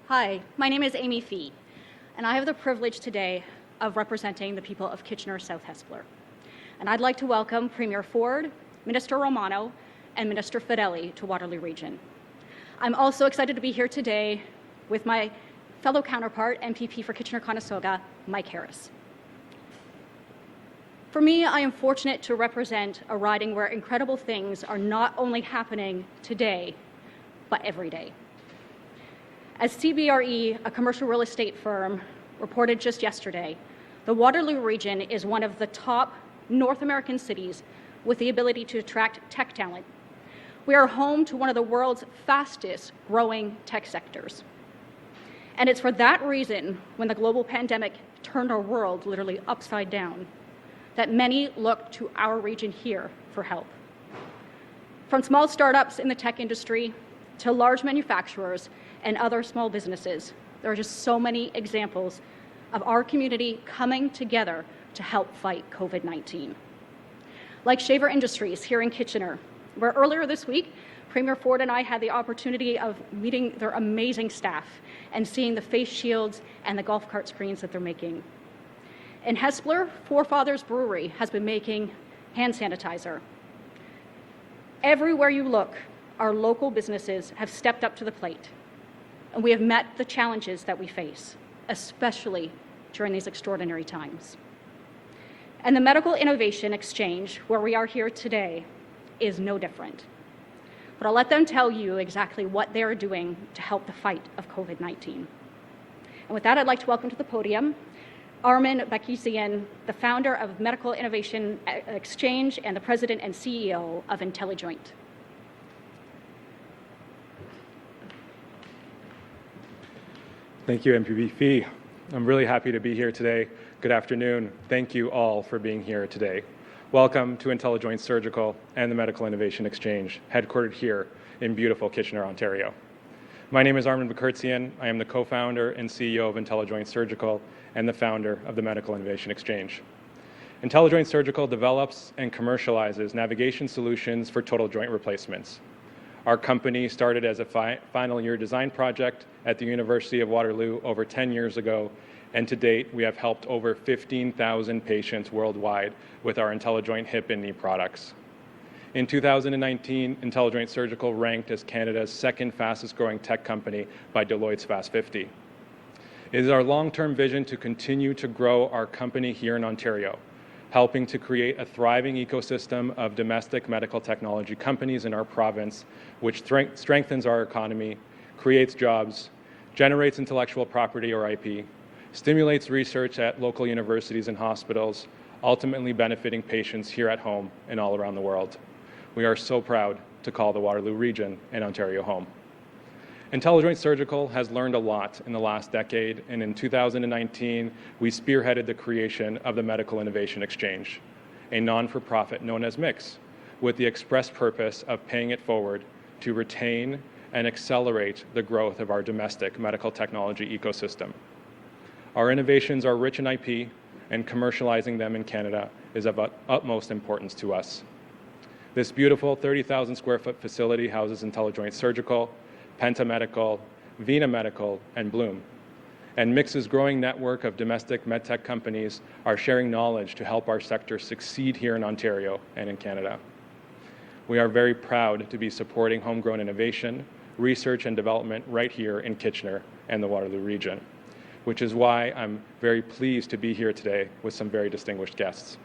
Hi, my name is Amy Fee, and I have the privilege today of representing the people of Kitchener-South Hespeler. And I'd like to welcome Premier Ford, Minister Romano, and Minister Fedeli to Waterloo Region. I'm also excited to be here today with my fellow counterpart, MPP for Kitchener-Conestoga, Mike Harris. For me, I am fortunate to represent a riding where incredible things are not only happening today, but every day. As CBRE, a commercial real estate firm, reported just yesterday, the Waterloo region is one of the top North American cities with the ability to attract tech talent. We are home to one of the world's fastest growing tech sectors. And it's for that reason, when the global pandemic turned our world literally upside down, that many looked to our region here for help. From small startups in the tech industry to large manufacturers and other small businesses, there are just so many examples of our community coming together to help fight COVID-19. Like Shaver Industries here in Kitchener, where earlier this week, Premier Ford and I had the opportunity of meeting their amazing staff and seeing the face shields and the golf cart screens that they're making. In Hespeler, Forefathers Brewery has been making hand sanitizer. Everywhere you look, our local businesses have stepped up to the plate, and we have met the challenges that we face, especially during these extraordinary times. And the Medical Innovation Exchange, where we are here today, is no different. But I'll let them tell you exactly what they are doing to help the fight of COVID-19. And with that, I'd like to welcome to the podium Armin Bakizian, the founder of Medical Innovation Exchange and the president and CEO of IntelliJoint. Thank you, MPP Fee. I'm really happy to be here today. Good afternoon. Thank you all for being here today. Welcome to IntelliJoint Surgical and the Medical Innovation Exchange, headquartered here in beautiful Kitchener, Ontario. My name is Armin Bakizian. I am the co-founder and CEO of IntelliJoint Surgical and the founder of the Medical Innovation Exchange. IntelliJoint Surgical develops and commercializes navigation solutions for total joint replacements. Our company started as a final year design project at the University of Waterloo over 10 years ago, and to date, we have helped over 15,000 patients worldwide with our IntelliJoint hip and knee products. In 2019, IntelliJoint Surgical ranked as Canada's second fastest growing tech company by Deloitte's Fast 50. It is our long-term vision to continue to grow our company here in Ontario, helping to create a thriving ecosystem of domestic medical technology companies in our province, which strengthens our economy, creates jobs, generates intellectual property or IP, stimulates research at local universities and hospitals, ultimately benefiting patients here at home and all around the world. We are so proud to call the Waterloo region and Ontario home. IntelliJoint Surgical has learned a lot in the last decade, and in 2019, we spearheaded the creation of the Medical Innovation Exchange, a non-for-profit known as MIX, with the express purpose of paying it forward to retain and accelerate the growth of our domestic medical technology ecosystem. Our innovations are rich in IP, and commercializing them in Canada is of utmost importance to us. This beautiful 30,000 square foot facility houses IntelliJoint Surgical, Penta Medical, Vena Medical, and Bloom. And MIX's growing network of domestic medtech companies are sharing knowledge to help our sector succeed here in Ontario and in Canada. We are very proud to be supporting homegrown innovation, research and development right here in Kitchener and the Waterloo region, which is why I'm very pleased to be here today with some very distinguished guests.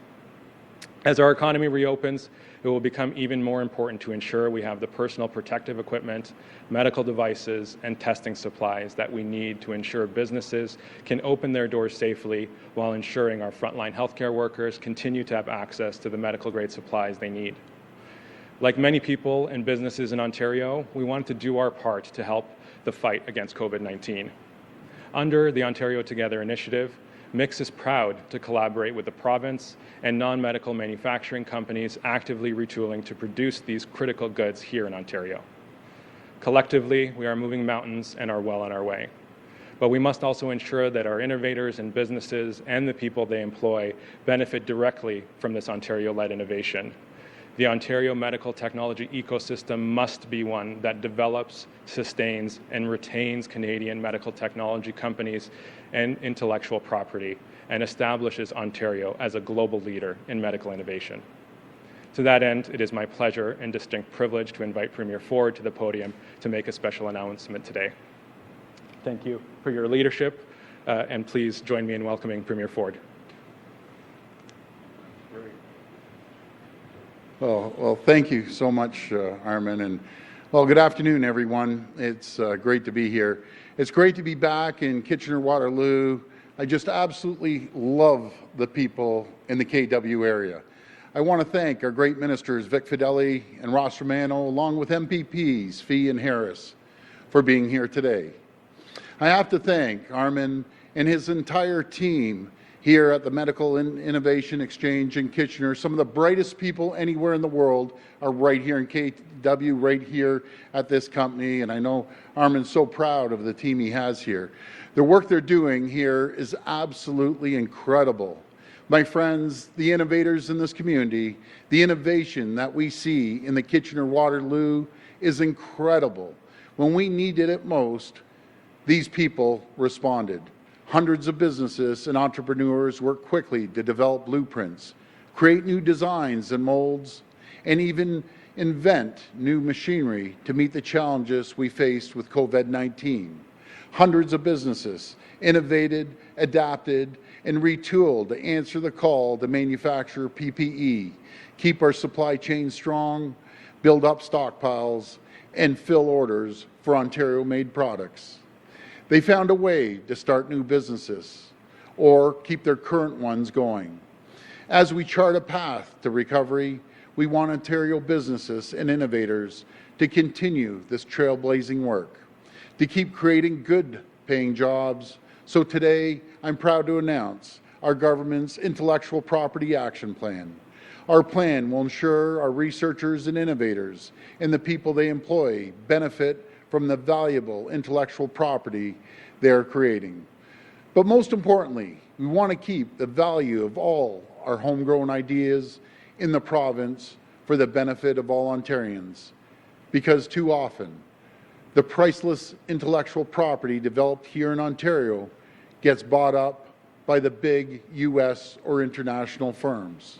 As our economy reopens, it will become even more important to ensure we have the personal protective equipment, medical devices, and testing supplies that we need to ensure businesses can open their doors safely while ensuring our frontline healthcare workers continue to have access to the medical-grade supplies they need. Like many people and businesses in Ontario, we want to do our part to help the fight against COVID-19. Under the Ontario Together initiative, MIX is proud to collaborate with the province and non-medical manufacturing companies actively retooling to produce these critical goods here in Ontario. Collectively, we are moving mountains and are well on our way. But we must also ensure that our innovators and businesses and the people they employ benefit directly from this Ontario-led innovation. The Ontario medical technology ecosystem must be one that develops, sustains, and retains Canadian medical technology companies and intellectual property, and establishes Ontario as a global leader in medical innovation. To that end, it is my pleasure and distinct privilege to invite Premier Ford to the podium to make a special announcement today. Thank you for your leadership, and please join me in welcoming Premier Ford. Well, thank you so much, Armin, and well, good afternoon, everyone. It's great to be here. It's great to be back in Kitchener-Waterloo. I just absolutely love the people in the KW area. I want to thank our great ministers, Vic Fedeli and Ross Romano, along with MPPs, Fee and Harris, for being here today. I have to thank Armin and his entire team here at the Medical Innovation Exchange in Kitchener. Some of the brightest people anywhere in the world are right here in KW, right here at this company, and I know Armin's so proud of the team he has here. The work they're doing here is absolutely incredible. My friends, the innovators in this community, the innovation that we see in the Kitchener-Waterloo is incredible. When we needed it most, these people responded. Hundreds of businesses and entrepreneurs work quickly to develop blueprints, create new designs and molds, and even invent new machinery to meet the challenges we faced with COVID-19. Hundreds of businesses innovated, adapted, and retooled to answer the call to manufacture PPE, keep our supply chain strong, build up stockpiles, and fill orders for Ontario-made products. They found a way to start new businesses or keep their current ones going. As we chart a path to recovery, we want Ontario businesses and innovators to continue this trailblazing work, to keep creating good-paying jobs. So today, I'm proud to announce our government's Intellectual Property Action Plan. Our plan will ensure our researchers and innovators and the people they employ benefit from the valuable intellectual property they're creating. But most importantly, we want to keep the value of all our homegrown ideas in the province for the benefit of all Ontarians. Because too often, the priceless intellectual property developed here in Ontario gets bought up by the big US or international firms.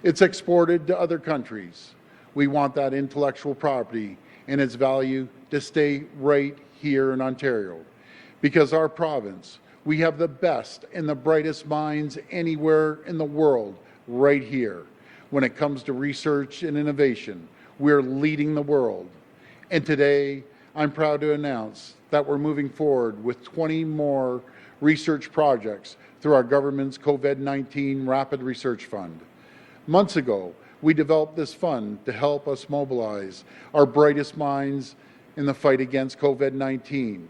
It's exported to other countries. We want that intellectual property and its value to stay right here in Ontario. Because our province, we have the best and the brightest minds anywhere in the world right here. When it comes to research and innovation, we're leading the world. And today, I'm proud to announce that we're moving forward with 20 more research projects through our government's COVID-19 Rapid Research Fund. Months ago, we developed this fund to help us mobilize our brightest minds in the fight against COVID-19.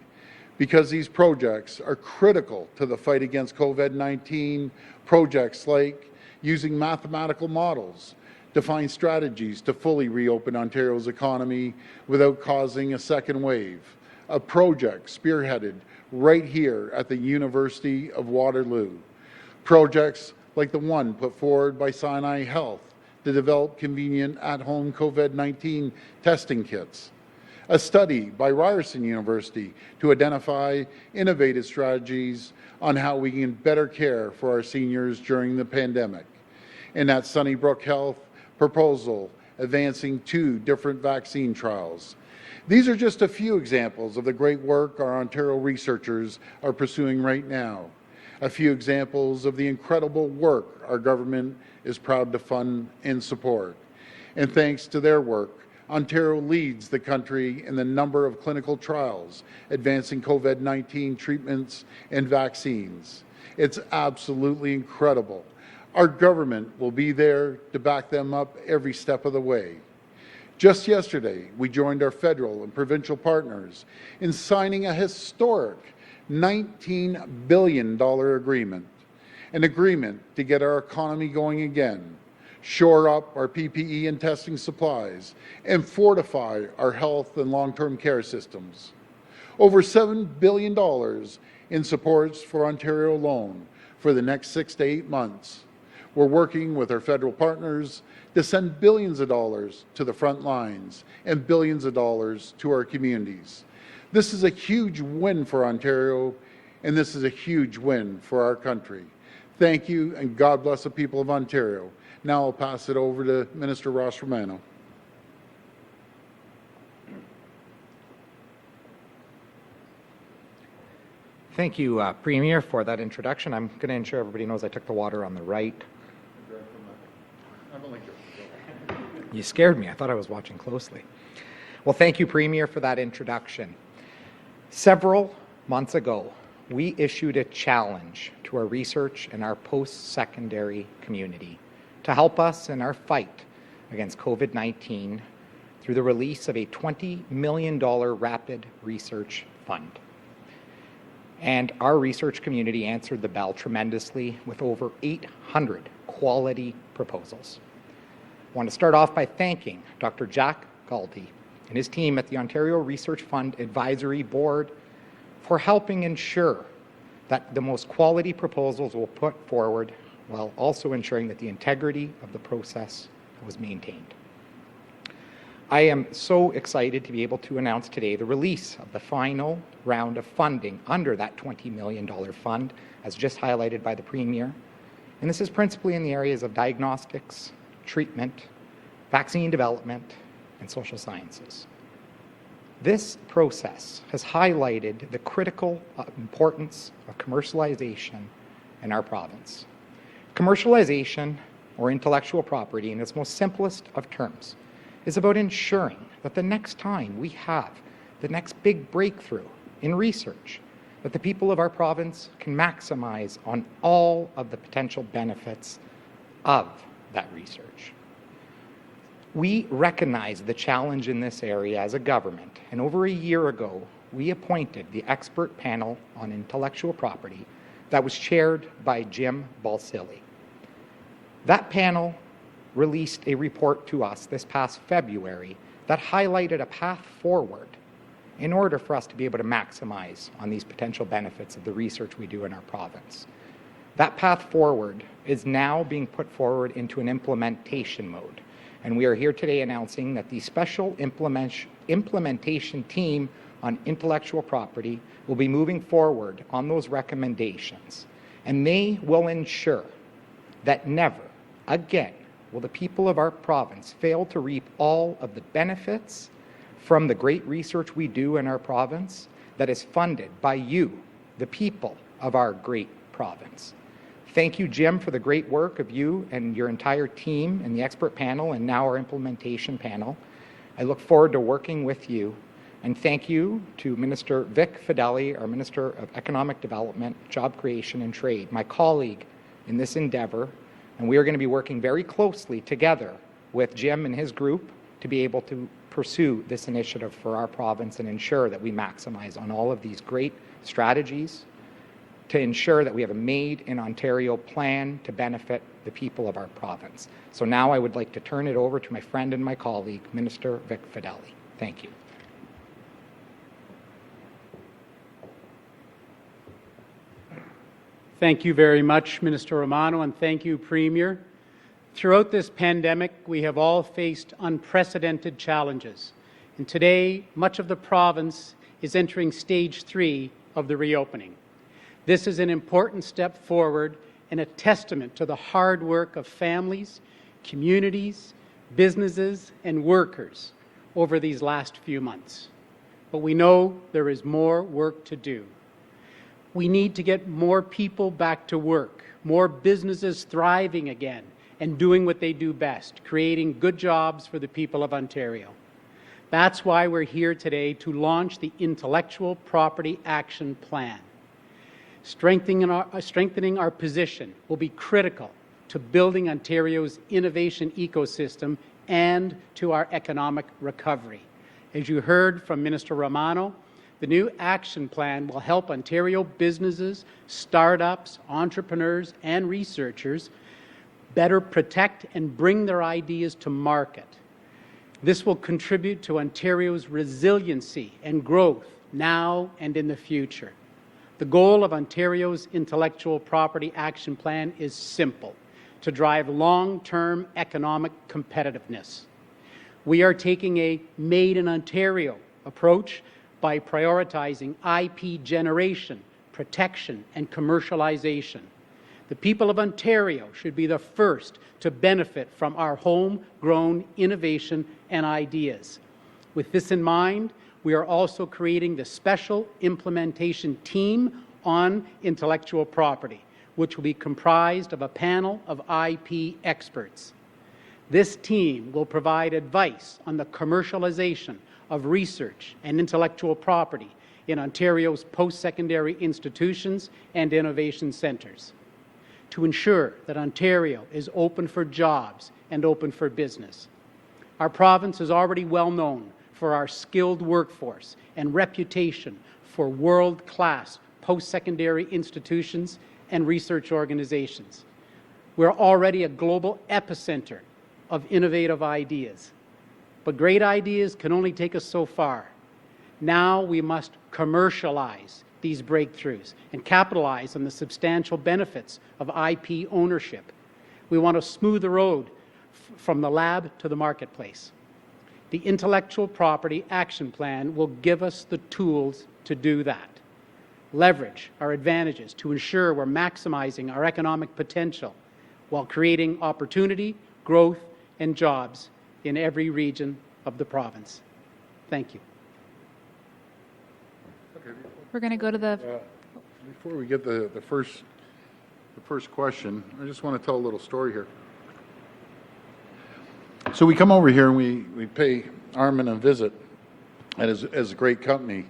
Because these projects are critical to the fight against COVID-19, projects like using mathematical models to find strategies to fully reopen Ontario's economy without causing a second wave. A project spearheaded right here at the University of Waterloo. Projects like the one put forward by Sinai Health to develop convenient at-home COVID-19 testing kits. A study by Ryerson University to identify innovative strategies on how we can better care for our seniors during the pandemic. And at Sunnybrook Health proposal advancing 2 different vaccine trials. These are just a few examples of the great work our Ontario researchers are pursuing right now. A few examples of the incredible work our government is proud to fund and support. And thanks to their work, Ontario leads the country in the number of clinical trials advancing COVID-19 treatments and vaccines. It's absolutely incredible. Our government will be there to back them up every step of the way. Just yesterday, we joined our federal and provincial partners in signing a historic $19 billion agreement, an agreement to get our economy going again, shore up our PPE and testing supplies, and fortify our health and long-term care systems. Over $7 billion in supports for Ontario alone for the next 6 to 8 months. We're working with our federal partners to send billions of dollars to the front lines and billions of dollars to our communities. This is a huge win for Ontario, and this is a huge win for our country. Thank you, and God bless the people of Ontario. Now I'll pass it over to Minister Ross Romano. Thank you, Premier, for that introduction. I'm going to ensure everybody knows I took the water on the right. You scared me. I thought I was watching closely. Well, thank you, Premier, for that introduction. Several months ago, we issued a challenge to our research and our post-secondary community to help us in our fight against COVID-19 through the release of a $20 million rapid research fund. And our research community answered the bell tremendously with over 800 quality proposals. I want to start off by thanking Dr. Jack Galdi and his team at the Ontario Research Fund Advisory Board for helping ensure that the most quality proposals were put forward while also ensuring that the integrity of the process was maintained. I am so excited to be able to announce today the release of the final round of funding under that $20 million fund, as just highlighted by the Premier. And this is principally in the areas of diagnostics, treatment, vaccine development, and social sciences. This process has highlighted the critical importance of commercialization in our province. Commercialization, or intellectual property in its most simplest of terms, is about ensuring that the next time we have the next big breakthrough in research, that the people of our province can maximize on all of the potential benefits of that research. We recognize the challenge in this area as a government, and over a year ago, we appointed the expert panel on intellectual property that was chaired by Jim Balsillie. That panel released a report to us this past February that highlighted a path forward in order for us to be able to maximize on these potential benefits of the research we do in our province. That path forward is now being put forward into an implementation mode, and we are here today announcing that the special implementation team on intellectual property will be moving forward on those recommendations, and they will ensure that never again will the people of our province fail to reap all of the benefits from the great research we do in our province that is funded by you, the people of our great province. Thank you, Jim, for the great work of you and your entire team and the expert panel and now our implementation panel. I look forward to working with you. And thank you to Minister Vic Fedeli, our Minister of Economic Development, Job Creation and Trade, my colleague in this endeavour. And we are going to be working very closely together with Jim and his group to be able to pursue this initiative for our province and ensure that we maximize on all of these great strategies to ensure that we have a Made in Ontario plan to benefit the people of our province. So now I would like to turn it over to my friend and my colleague, Minister Vic Fedeli. Thank you. Thank you very much, Minister Romano, and thank you, Premier. Throughout this pandemic, we have all faced unprecedented challenges, and today, much of the province is entering stage 3 of the reopening. This is an important step forward and a testament to the hard work of families, communities, businesses, and workers over these last few months. But we know there is more work to do. We need to get more people back to work, more businesses thriving again and doing what they do best, creating good jobs for the people of Ontario. That's why we're here today to launch the Intellectual Property Action Plan. Strengthening our position will be critical to building Ontario's innovation ecosystem and to our economic recovery. As you heard from Minister Romano, the new action plan will help Ontario businesses, startups, entrepreneurs, and researchers better protect and bring their ideas to market. This will contribute to Ontario's resiliency and growth now and in the future. The goal of Ontario's Intellectual Property Action Plan is simple: to drive long-term economic competitiveness. We are taking a Made in Ontario approach by prioritizing IP generation, protection, and commercialization. The people of Ontario should be the first to benefit from our homegrown innovation and ideas. With this in mind, we are also creating the Special Implementation Team on Intellectual Property, which will be comprised of a panel of IP experts. This team will provide advice on the commercialization of research and intellectual property in Ontario's post-secondary institutions and innovation centres, to ensure that Ontario is open for jobs and open for business. Our province is already well known for our skilled workforce and reputation for world-class post-secondary institutions and research organizations. We're already a global epicenter of innovative ideas. But great ideas can only take us so far. Now we must commercialize these breakthroughs and capitalize on the substantial benefits of IP ownership. We want to smooth the road from the lab to the marketplace. The Intellectual Property Action Plan will give us the tools to do that. Leverage our advantages to ensure we're maximizing our economic potential while creating opportunity, growth, and jobs in every region of the province. Thank you. We're going to go to the... Before we get the first question, I just want to tell a little story here. So we come over here and we pay Armin a visit as a great company.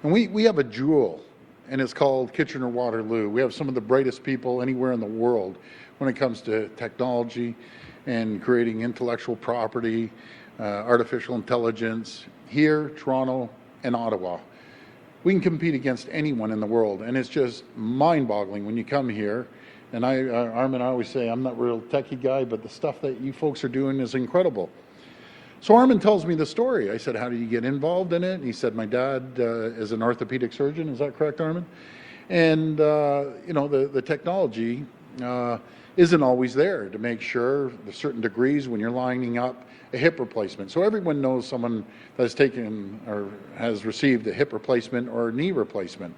And we have a jewel, and it's called Kitchener-Waterloo. We have some of the brightest people anywhere in the world when it comes to technology and creating intellectual property, artificial intelligence, here, Toronto, and Ottawa. We can compete against anyone in the world, and it's just mind-boggling when you come here. And Armin, I always say, I'm not a real techie guy, but the stuff that you folks are doing is incredible. So Armin tells me the story. I said, how did you get involved in it? And he said, my dad is an orthopedic surgeon. Is that correct, Armin? And, you know, the technology isn't always there to make sure the certain degrees when you're lining up a hip replacement. So everyone knows someone that has taken or has received a hip replacement or a knee replacement.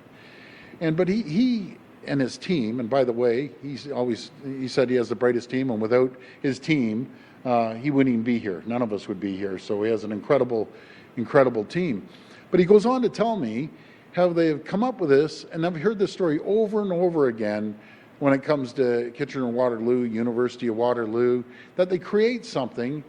But he and his team, and by the way, he said he has the brightest team, and without his team, he wouldn't even be here. None of us would be here. So he has an incredible team. But he goes on to tell me how they've come up with this, and I've heard this story over and over again when it comes to Kitchener-Waterloo, University of Waterloo, that they create something,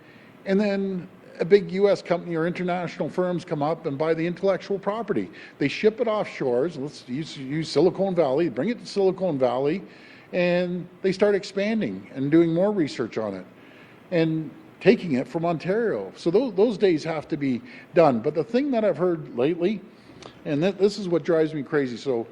and then a big U.S. company or international firms come up and buy the intellectual property. They ship it offshore. Let's use Silicon Valley, bring it to Silicon Valley, and they start expanding and doing more research on it and taking it from Ontario. So those days have to be done. But the thing that I've heard lately, and this is what drives me crazy, so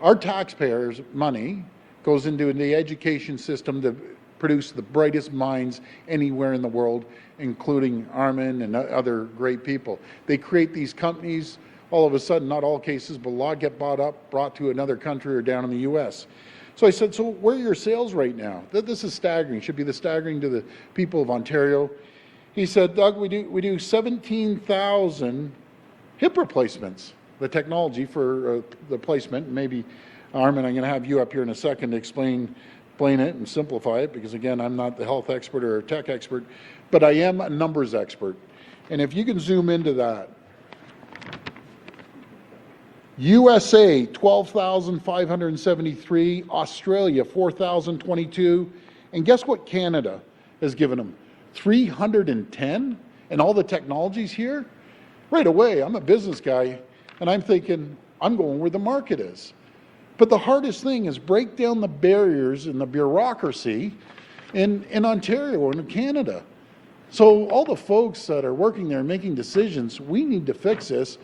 our taxpayers' money goes into the education system to produce the brightest minds anywhere in the world, including Armin and other great people. They create these companies, all of a sudden, not all cases, but a lot get bought up, brought to another country or down in the U.S. So I said, so where are your sales right now? This is staggering, should be staggering to the people of Ontario. He said, Doug, we do 17,000 hip replacements, the technology for the placement. Maybe, Armin, I'm going to have you up here in a second to explain it and simplify it, because again, I'm not the health expert or a tech expert, but I am a numbers expert. And if you can zoom into that, USA 12,573, Australia 4,022, and guess what Canada has given them? 310, and all the technologies here? Right away, I'm a business guy, and I'm thinking, I'm going where the market is. But the hardest thing is break down the barriers and the bureaucracy in Ontario and in Canada. So all the folks that are working there making decisions, we need to fix this.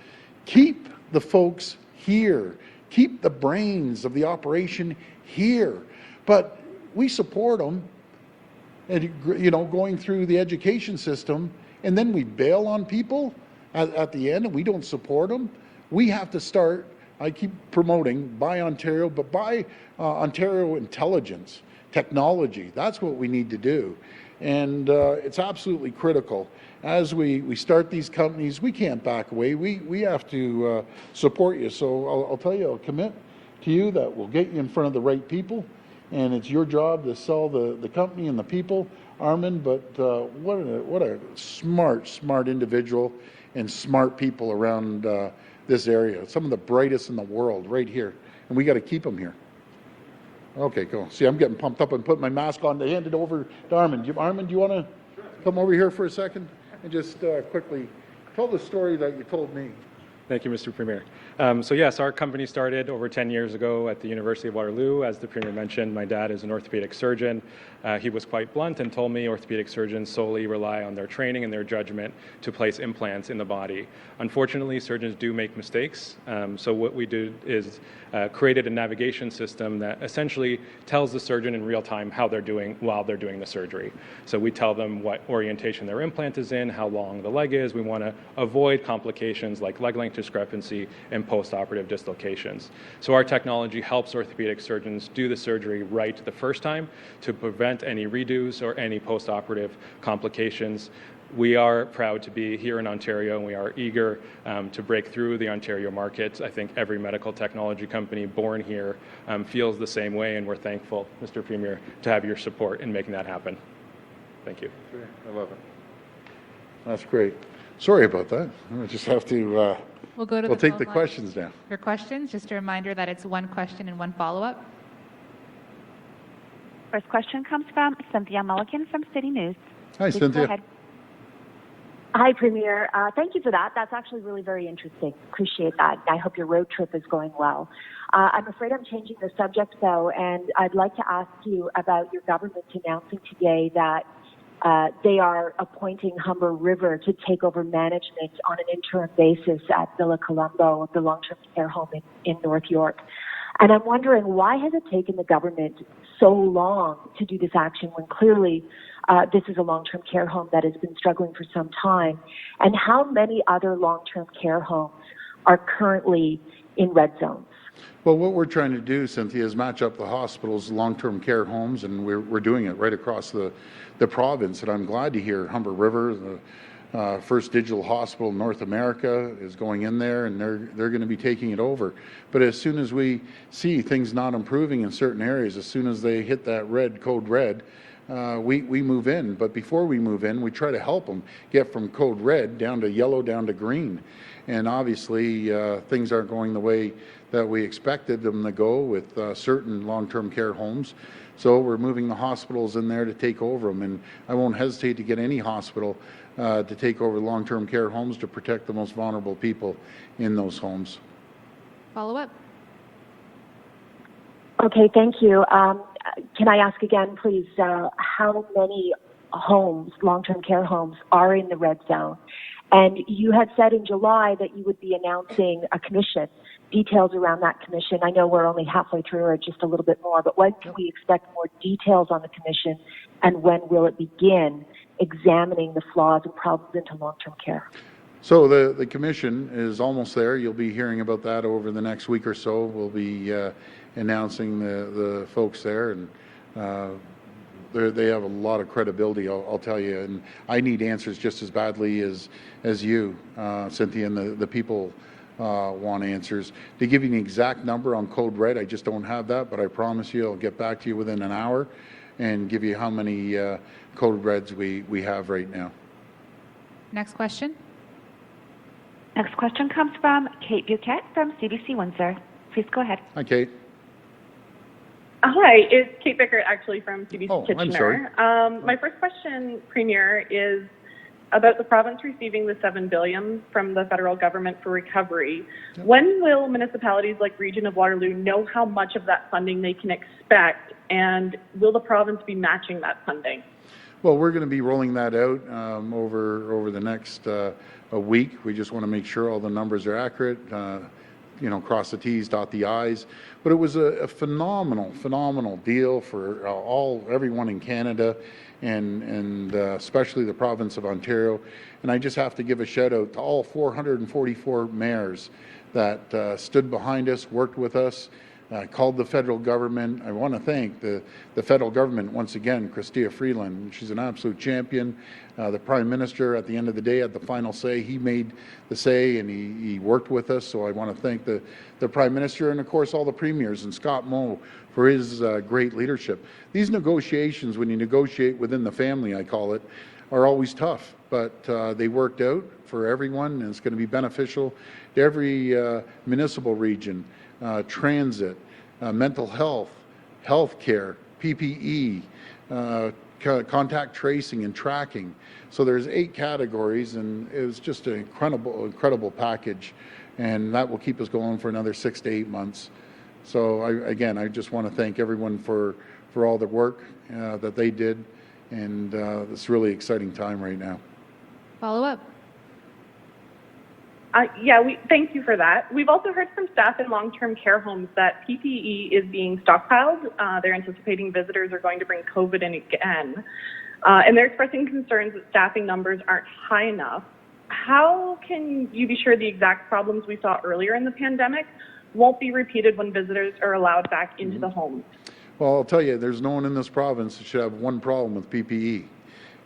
Keep the folks here. Keep the brains of the operation here. But we support them, and, you know, going through the education system, and then we bail on people at the end, and we don't support them. We have to start. I keep promoting Buy Ontario, but buy Ontario intelligence. technology. That's what we need to do. And it's absolutely critical. As we start these companies, we can't back away. We have to support you. So I'll tell you, I'll commit to you that we'll get you in front of the right people, and it's your job to sell the company and the people, Armin. But what a smart individual and smart people around this area. Some of the brightest in the world right here, and we got to keep them here. Okay, go. See, I'm getting pumped up and putting my mask on to hand it over to Armin. Armin, do you want to come over here for a second and just quickly tell the story that you told me? Thank you, Mr. Premier. So yes, our company started over 10 years ago at the University of Waterloo. As the Premier mentioned, my dad is an orthopedic surgeon. He was quite blunt and told me orthopedic surgeons solely rely on their training and their judgment to place implants in the body. Unfortunately, surgeons do make mistakes. So what we did is created a navigation system that essentially tells the surgeon in real time how they're doing while they're doing the surgery. So we tell them what orientation their implant is in, how long the leg is. We want to avoid complications like leg length discrepancy and post-operative dislocations. So our technology helps orthopedic surgeons do the surgery right the first time to prevent any redos or any post-operative complications. We are proud to be here in Ontario, and we are eager to break through the Ontario market. I think every medical technology company born here feels the same way, and we're thankful, Mr. Premier, to have your support in making that happen. Thank you. I love it. That's great. Sorry about that. I just have to... We'll go to we'll the take phone the line questions now. for questions. Just a reminder that it's one question and one follow-up. First question comes from Cynthia Mulligan from City News. Hi, Please Cynthia. go ahead. Hi, Premier. Thank you for that. That's actually really very interesting. Appreciate that. I hope your road trip is going well. I'm afraid I'm changing the subject, though, and I'd like to ask you about your government announcing today that they are appointing Humber River to take over management on an interim basis at Villa Colombo, the long-term care home in North York. And I'm wondering, why has it taken the government so long to do this action when clearly this is a long-term care home that has been struggling for some time? And how many other long-term care homes are currently in red zones? Well, what we're trying to do, Cynthia, is match up the hospitals, long-term care homes, and we're doing it right across the province. And I'm glad to hear Humber River, the first digital hospital in North America, is going in there, and they're going to be taking it over. But as soon as we see things not improving in certain areas, as soon as they hit that code red, we move in. But before we move in, we try to help them get from code red down to yellow, down to green. And obviously, things aren't going the way that we expected them to go with certain long-term care homes. So we're moving the hospitals in there to take over them. And I won't hesitate to get any hospital to take over long-term care homes to protect the most vulnerable people in those homes. Follow-up. Okay, thank you. Can I ask again, please, how many homes, long-term care homes, are in the red zone? And you had said in July that you would be announcing a commission, details around that commission. I know we're only halfway through or just a little bit more, but when can we expect more details on the commission, and when will it begin examining the flaws and problems into long-term care? So the commission is almost there. You'll be hearing about that over the next week or so. We'll be announcing the folks there, and they have a lot of credibility, I'll tell you. And I need answers just as badly as you, Cynthia, and the people want answers. To give you an exact number on code red, I just don't have that, but I promise you I'll get back to you within an hour and give you how many code reds we have right now. Next question. Next question comes from Kate Buquette from CBC Windsor. Please go ahead. Hi, Kate. Hi, it's Kate Bickert, actually, from CBC Kitchener. I'm sorry. My first question, Premier, is about the province receiving the $7 billion from the federal government for recovery. Yep. When will municipalities like Region of Waterloo know how much of that funding they can expect, and will the province be matching that funding? Well, we're going to be rolling that out over the next a week. We just want to make sure all the numbers are accurate, cross the T's, dot the I's. But it was a phenomenal deal for everyone in Canada, and especially the province of Ontario. And I just have to give a shout out to all 444 mayors that stood behind us, worked with us. called the federal government. I want to thank the federal government once again, Chrystia Freeland. She's an absolute champion. The Prime Minister, at the end of the day, had the final say. He made the say, and he worked with us. So I want to thank the Prime Minister and, of course, all the premiers and Scott Moe for his great leadership. These negotiations, when you negotiate within the family, I call it, are always tough, but they worked out for everyone, and it's going to be beneficial to every municipal region. Transit, mental health, healthcare, PPE, contact tracing and tracking. So there's 8 categories, and it was just an incredible package, and that will keep us going for another 6 to 8 months. So I just want to thank everyone for all the work that they did, and it's a really exciting time right now. Follow up. Thank you for that. We've also heard from staff in long-term care homes that PPE is being stockpiled. They're anticipating visitors are going to bring COVID in again. And they're expressing concerns that staffing numbers aren't high enough. How can you be sure the exact problems we saw earlier in the pandemic won't be repeated when visitors are allowed back into the homes? Well, I'll tell you, there's no one in this province that should have one problem with PPE.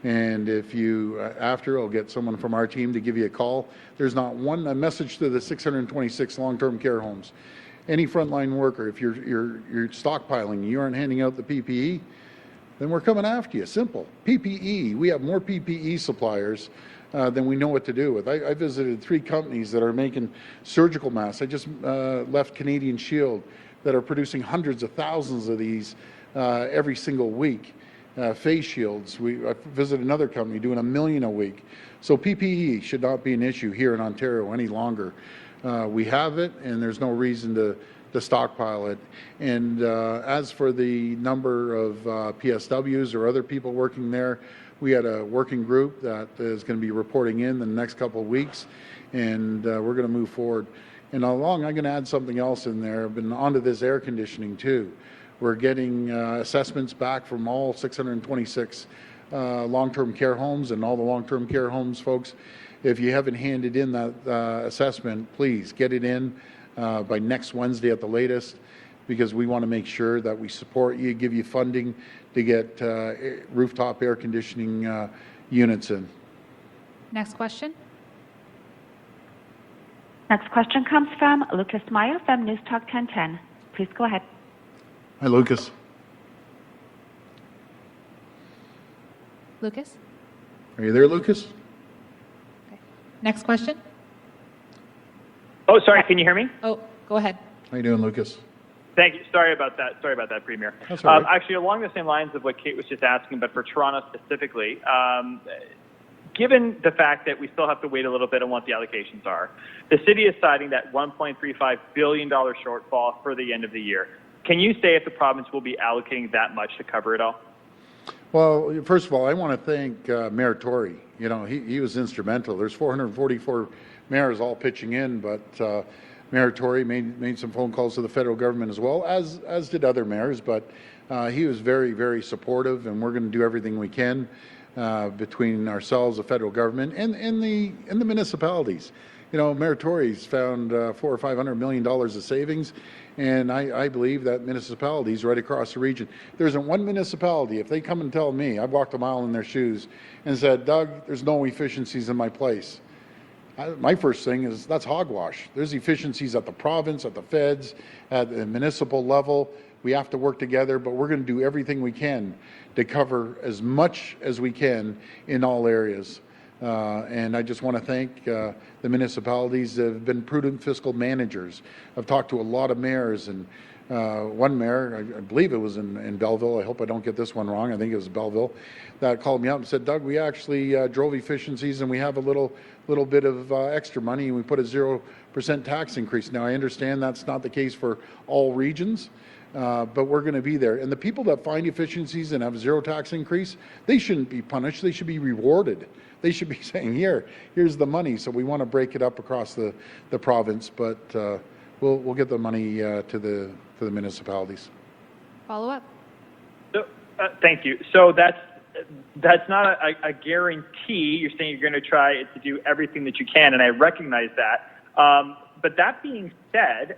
And if you, after, I'll get someone from our team to give you a call. There's not a message to the 626 long-term care homes. Any frontline worker, if you're stockpiling, you aren't handing out the PPE, then we're coming after you. Simple. PPE, we have more PPE suppliers than we know what to do with. I visited 3 companies that are making surgical masks. I just left Canadian Shield that are producing hundreds of thousands of these every single week. Face shields. I visited another company doing 1 million a week. So PPE should not be an issue here in Ontario any longer. We have it, and there's no reason to stockpile it. And as for the number of PSWs or other people working there, we had a working group that is going to be reporting in the next couple of weeks, and we're going to move forward. And along, I'm going to add something else in there. I've been onto this air conditioning too. We're getting assessments back from all 626 long-term care homes, and all the long-term care homes, folks. If you haven't handed in that assessment, please get it in by next Wednesday at the latest, because we want to make sure that we support you, give you funding to get rooftop air conditioning units in. Next question. Next question comes from Lucas Meyer from News Talk 1010. Please go ahead. Hi, Lucas. Lucas? Are you there, Lucas? Okay. Next question. Oh, sorry. Can you hear me? Oh, go ahead. How you doing, Lucas? Thank you. Sorry about that, Premier. That's all right. Actually, along the same lines of what Kate was just asking, but for Toronto specifically, given the fact that we still have to wait a little bit on what the allocations are, the city is citing that $1.35 billion shortfall for the end of the year. Can you say if the province will be allocating that much to cover it all? Well, first of all, I want to thank Mayor Tory. You know, he was instrumental. There's 444 mayors all pitching in, but Mayor Tory made some phone calls to the federal government as well, as did other mayors. But he was very, very supportive, and we're going to do everything we can between ourselves, the federal government, and the municipalities. You know, Mayor Tory's found $400 or $500 million of savings, and I believe that municipalities right across the region, there isn't one municipality, if they come and tell me, I've walked a mile in their shoes and said, Doug, there's no efficiencies in my place. My first thing is that's hogwash. There's efficiencies at the province, at the feds, at the municipal level. We have to work together, but we're going to do everything we can to cover as much as we can in all areas. And I just want to thank the municipalities that have been prudent fiscal managers. I've talked to a lot of mayors, and one mayor, I believe it was in Belleville, I hope I don't get this one wrong, I think it was Belleville, that called me up and said, Doug, we actually drove efficiencies, and we have a little bit of extra money, and we put a 0% tax increase. Now, I understand that's not the case for all regions, but we're going to be there. And the people that find efficiencies and have zero tax increase, they shouldn't be punished, they should be rewarded. They should be saying, here's the money. So we want to break it up across the province, but we'll get the money to the municipalities. Follow up. So, thank you. So that's not a guarantee. You're saying you're going to try to do everything that you can, and I recognize that. But that being said,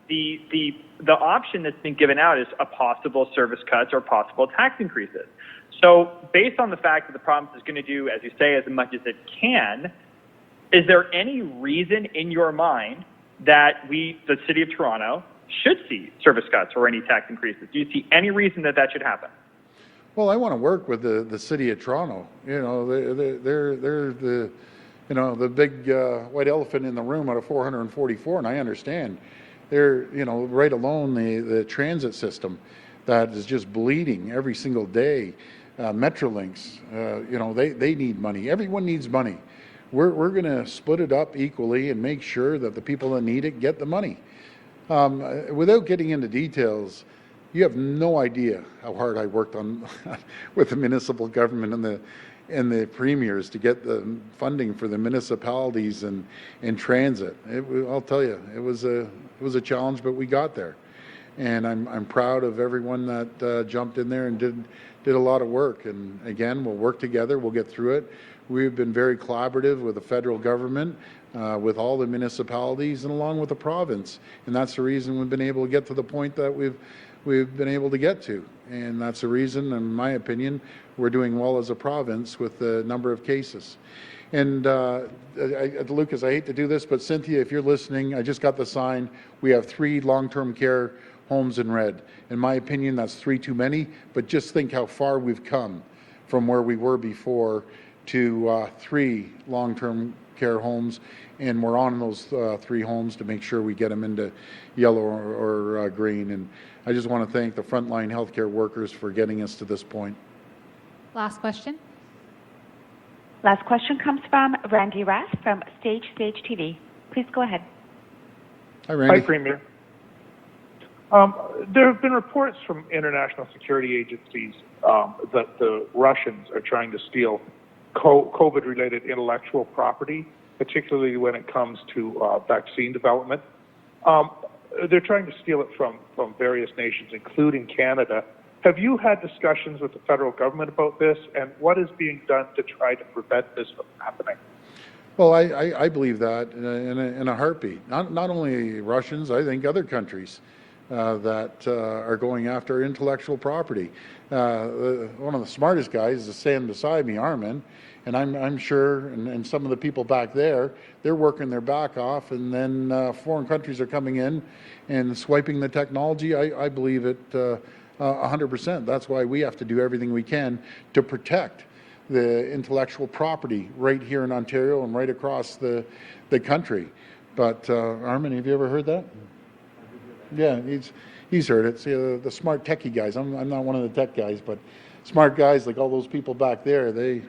the option that's been given out is a possible service cuts or possible tax increases. So based on the fact that the province is going to do, as you say, as much as it can, is there any reason in your mind that the City of Toronto, should see service cuts or any tax increases? Do you see any reason that should happen? Well, I want to work with the City of Toronto. You know, they're the, you know, the big white elephant in the room out of 444, and I understand. They're, you know, right alone the transit system that is just bleeding every single day. Metrolinx, you know, they need money. Everyone needs money. We're going to split it up equally and make sure that the people that need it get the money. Without getting into details, you have no idea how hard I worked on with the municipal government and the premiers to get the funding for the municipalities and transit. I'll tell you, it was a challenge, but we got there. And I'm proud of everyone that jumped in there and did a lot of work. And again, we'll work together. We'll get through it. We've been very collaborative with the federal government, with all the municipalities, and along with the province. And that's the reason we've been able to get to the point that we've been able to get to. And that's the reason, in my opinion, we're doing well as a province with the number of cases. And Lucas, I hate to do this, but Cynthia, if you're listening, I just got the sign. We have 3 long-term care homes in red. In my opinion, that's 3 too many, but just think how far we've come from where we were before to 3 long-term care homes, and we're on those 3 homes to make sure we get them into yellow or green. And I just want to thank the frontline healthcare workers for getting us to this point. Last question. Last question comes from Randy Rath from Stage TV. Please go ahead. Hi, Randy. Hi, Premier. There have been reports from international security agencies that the Russians are trying to steal COVID-related intellectual property, particularly when it comes to vaccine development. They're trying to steal it from various nations, including Canada. Have you had discussions with the federal government about this, and what is being done to try to prevent this from happening? Well, I believe that in a heartbeat. Not only Russians, I think other countries that are going after intellectual property. One of the smartest guys is standing beside me, Armin, and I'm sure, and some of the people back there, they're working their back off, and then foreign countries are coming in and swiping the technology. I believe it 100%. That's why we have to do everything we can to protect the intellectual property right here in Ontario and right across the country. But Armin, have you ever heard that? Yeah, he's heard it. See, the smart techie guys. I'm not one of the tech guys, but smart guys like all those people back there, they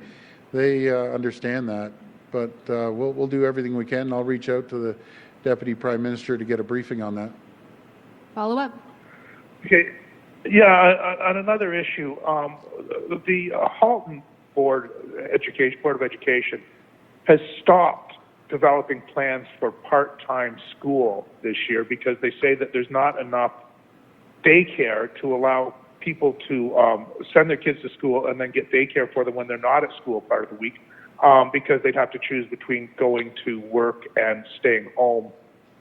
understand that. But we'll do everything we can. And I'll reach out to the Deputy Prime Minister to get a briefing on that. Follow up. Okay. Yeah, on another issue, the Halton Board of Education has stopped developing plans for part-time school this year because they say that there's not enough daycare to allow people to send their kids to school and then get daycare for them when they're not at school part of the week, because they'd have to choose between going to work and staying home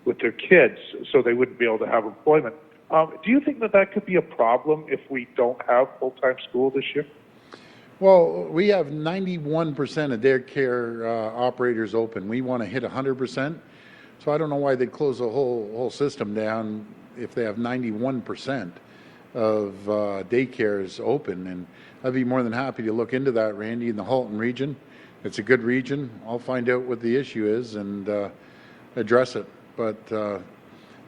with their kids, so they wouldn't be able to have employment. Do you think that could be a problem if we don't have full-time school this year? Well, we have 91% of daycare operators open. We want to hit 100%. So I don't know why they'd close the whole system down if they have 91% of daycares open. And I'd be more than happy to look into that, Randy, in the Halton region. It's a good region. I'll find out what the issue is and address it. But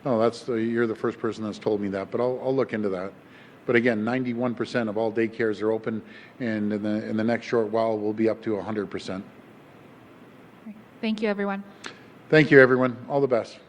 no, you're the first person that's told me that, but I'll look into that. But again, 91% of all daycares are open, and in the next short while, we'll be up to 100%. Thank you, everyone. Thank you, everyone. All the best.